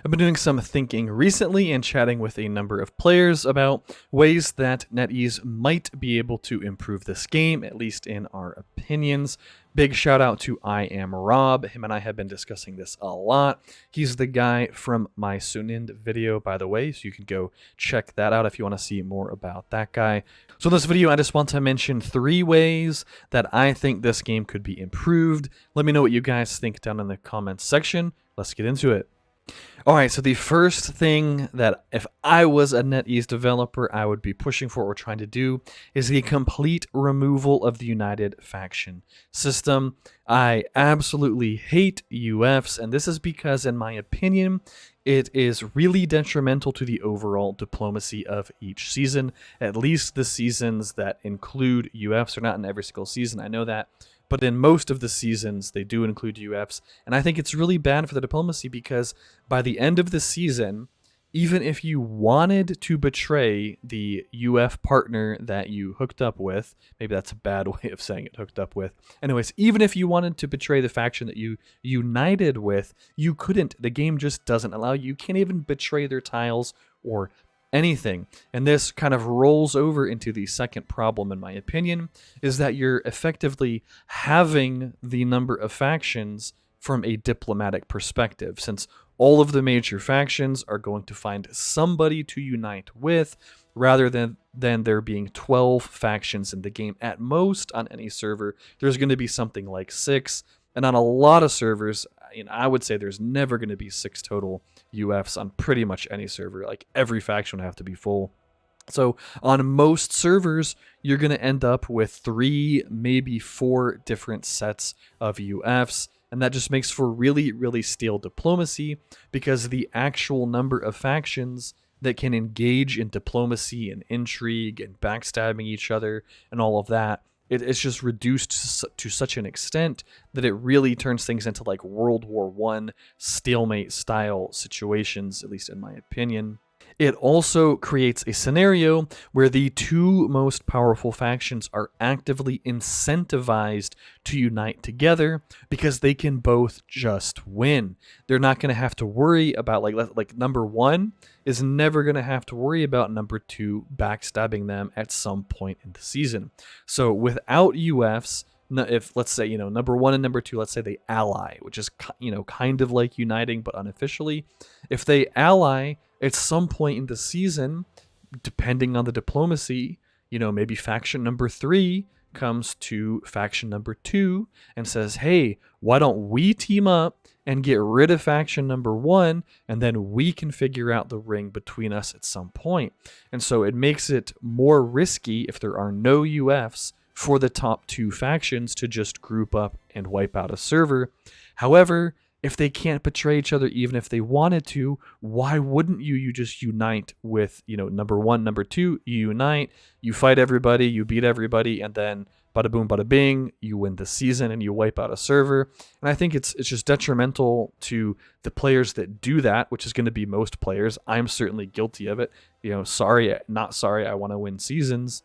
I've been doing some thinking recently and chatting with a number of players about ways that NetEase might be able to improve this game, at least in our opinions. Big shout out to I Am Rob. Him and I have been discussing this a lot. He's the guy from my Sunend video, by the way, so you can go check that out if you want to see more about that guy. So in this video, I just want to mention 3 ways that I think this game could be improved. Let me know what you guys think down in the comments section. Let's get into it. Alright, so the first thing that if I was a NetEase developer, I would be pushing for or trying to do is the complete removal of the United faction system. I absolutely hate UFs, and this is because, in my opinion, it is really detrimental to the overall diplomacy of each season, at least the seasons that include UFs. Are not in every single season, I know that. But in most of the seasons, they do include UFs. And I think it's really bad for the diplomacy because by the end of the season, even if you wanted to betray the UF partner that you hooked up with, maybe that's a bad way of saying it, hooked up with. Anyways, even if you wanted to betray the faction that you united with, you couldn't. The game just doesn't allow you. You can't even betray their tiles or anything. And this kind of rolls over into the second problem, in my opinion, is that you're effectively having the number of factions from a diplomatic perspective, since all of the major factions are going to find somebody to unite with, rather than there being 12 factions in the game. At most, on any server, there's going to be something like 6, and on a lot of servers, I would say there's never going to be 6 total UFs on pretty much any server. Like, every faction would have to be full. So on most servers, you're going to end up with 3, maybe 4 different sets of UFs. And that just makes for really, really stale diplomacy, because the actual number of factions that can engage in diplomacy and intrigue and backstabbing each other and all of that, it's just reduced to such an extent that it really turns things into like World War I stalemate style situations, at least in my opinion. It also creates a scenario where the 2 most powerful factions are actively incentivized to unite together because they can both just win. They're not going to have to worry about, like number 1 is never going to have to worry about number 2 backstabbing them at some point in the season. So without UFs, if let's say, number 1 and number 2, let's say they ally, which is, kind of like uniting, but unofficially. If they ally at some point in the season, depending on the diplomacy, maybe faction number 3 comes to faction number 2 and says, hey, why don't we team up and get rid of faction number 1, and then we can figure out the ring between us at some point. And so it makes it more risky, if there are no UFs, for the top 2 factions to just group up and wipe out a server. However, if they can't betray each other, even if they wanted to, why wouldn't you just unite with, number 1, number 2, you unite, you fight everybody, you beat everybody, and then bada boom, bada bing, you win the season and you wipe out a server. And I think it's just detrimental to the players that do that, which is going to be most players. I'm certainly guilty of it. Sorry, not sorry, I want to win seasons.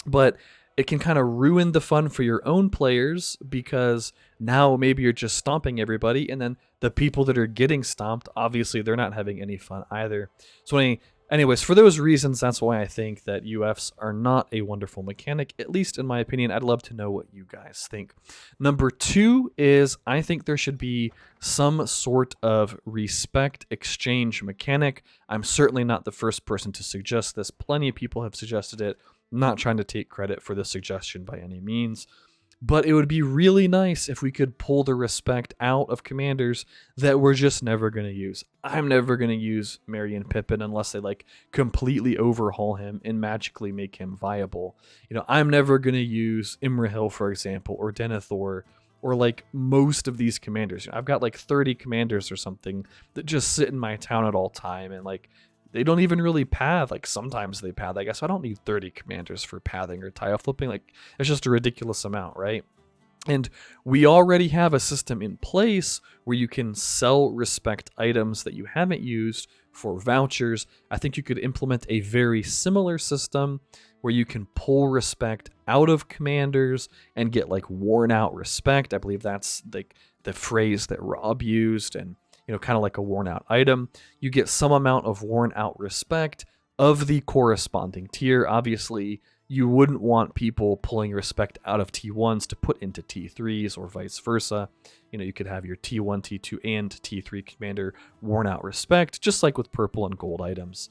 But it can kind of ruin the fun for your own players, because now maybe you're just stomping everybody, and then the people that are getting stomped, obviously they're not having any fun either. So anyways, for those reasons, that's why I think that UFs are not a wonderful mechanic, at least in my opinion. I'd love to know what you guys think. Number 2 is, I think there should be some sort of respect exchange mechanic. I'm certainly not the first person to suggest this. Plenty of people have suggested it. I'm not trying to take credit for the suggestion by any means, but it would be really nice if we could pull the respect out of commanders that we're just never going to use. I'm never going to use Merry and Pippin unless they completely overhaul him and magically make him viable. I'm never going to use Imrahil, for example, or Denethor, or most of these commanders. I've got 30 commanders or something that just sit in my town at all time, and they don't even really path. Sometimes they path, I guess. I don't need 30 commanders for pathing or tile flipping. It's just a ridiculous amount, right? And we already have a system in place where you can sell respect items that you haven't used for vouchers. I think you could implement a very similar system where you can pull respect out of commanders and get worn out respect. I believe that's the phrase that Rob used. And kind of like a worn out item. You get some amount of worn out respect of the corresponding tier. Obviously, you wouldn't want people pulling respect out of T1s to put into T3s or vice versa. You could have your T1, T2, and T3 commander worn out respect, just like with purple and gold items.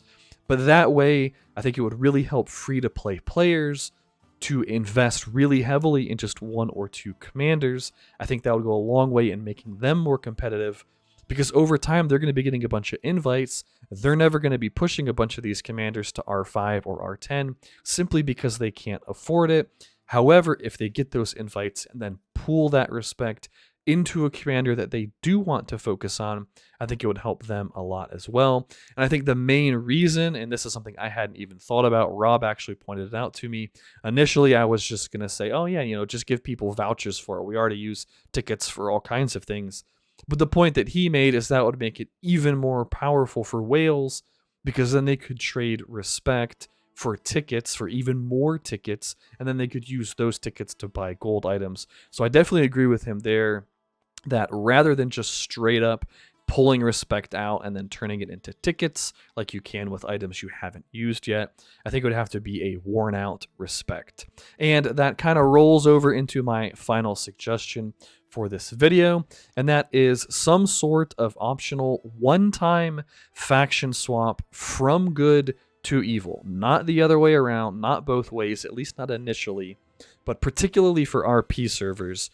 But that way, I think it would really help free-to-play players to invest really heavily in just 1 or 2 commanders. I think that would go a long way in making them more competitive, because over time they're going to be getting a bunch of invites. They're never going to be pushing a bunch of these commanders to R5 or R10 simply because they can't afford it. However, if they get those invites and then pool that respect into a commander that they do want to focus on, I think it would help them a lot as well. And I think the main reason, and this is something I hadn't even thought about, Rob actually pointed it out to me. Initially, I was just going to say, oh yeah, just give people vouchers for it. We already use tickets for all kinds of things. But the point that he made is that would make it even more powerful for whales, because then they could trade respect for tickets, for even more tickets, and then they could use those tickets to buy gold items. So I definitely agree with him there, that rather than just straight up pulling respect out and then turning it into tickets like you can with items you haven't used yet, I think it would have to be a worn out respect. And that kind of rolls over into my final suggestion for this video, and that is some sort of optional one-time faction swap from good to evil. Not the other way around, not both ways, at least not initially, but particularly for RP servers,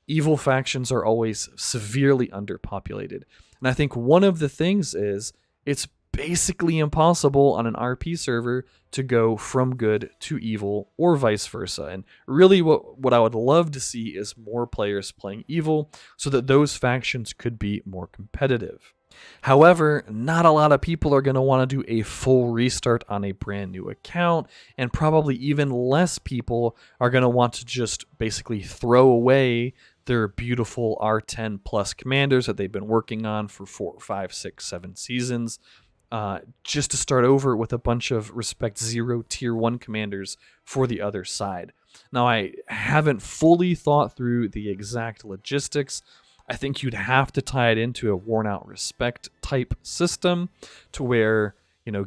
evil factions are always severely underpopulated. And I think one of the things is it's basically impossible on an RP server to go from good to evil or vice versa. And really what I would love to see is more players playing evil so that those factions could be more competitive. However, not a lot of people are going to want to do a full restart on a brand new account, and probably even less people are going to want to just basically throw away their beautiful R10 plus commanders that they've been working on for 4, 5, 6, 7 seasons, just to start over with a bunch of Respect 0 Tier 1 commanders for the other side. Now, I haven't fully thought through the exact logistics. I think you'd have to tie it into a worn out respect type system to where,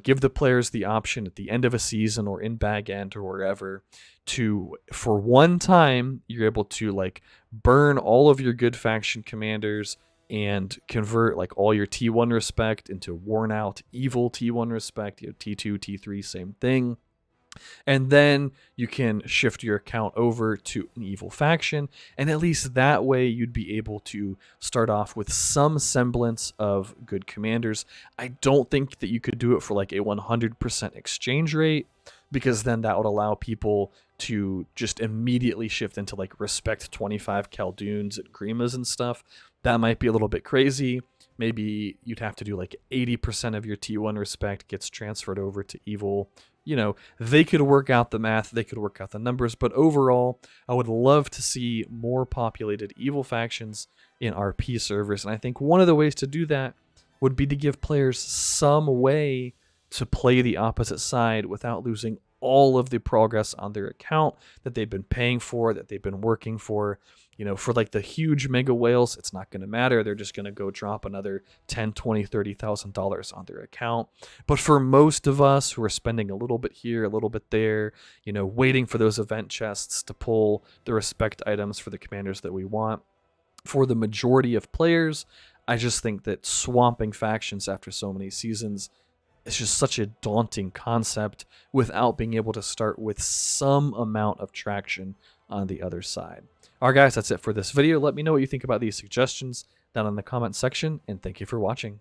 give the players the option at the end of a season or in bag end or wherever to, for one time, you're able to burn all of your good faction commanders and convert all your T1 respect into worn out evil T1 respect, T2, T3, same thing. And then you can shift your account over to an evil faction, and at least that way you'd be able to start off with some semblance of good commanders. I don't think that you could do it for a 100% exchange rate, because then that would allow people to just immediately shift into respect 25 Caldoons and Grimas and stuff. That might be a little bit crazy. Maybe you'd have to do 80% of your T1 respect gets transferred over to evil. They could work out the math, they could work out the numbers, but overall, I would love to see more populated evil factions in RP servers, and I think one of the ways to do that would be to give players some way to play the opposite side without losing all of the progress on their account that they've been paying for, that they've been working for. For the huge mega whales, it's not going to matter. They're just going to go drop another $10,000, $20,000, $30,000 on their account. But for most of us who are spending a little bit here, a little bit there, waiting for those event chests to pull the respect items for the commanders that we want, for the majority of players, I just think that swapping factions after so many seasons is just such a daunting concept without being able to start with some amount of traction on the other side. All right, guys, that's it for this video. Let me know what you think about these suggestions down in the comment section, and thank you for watching.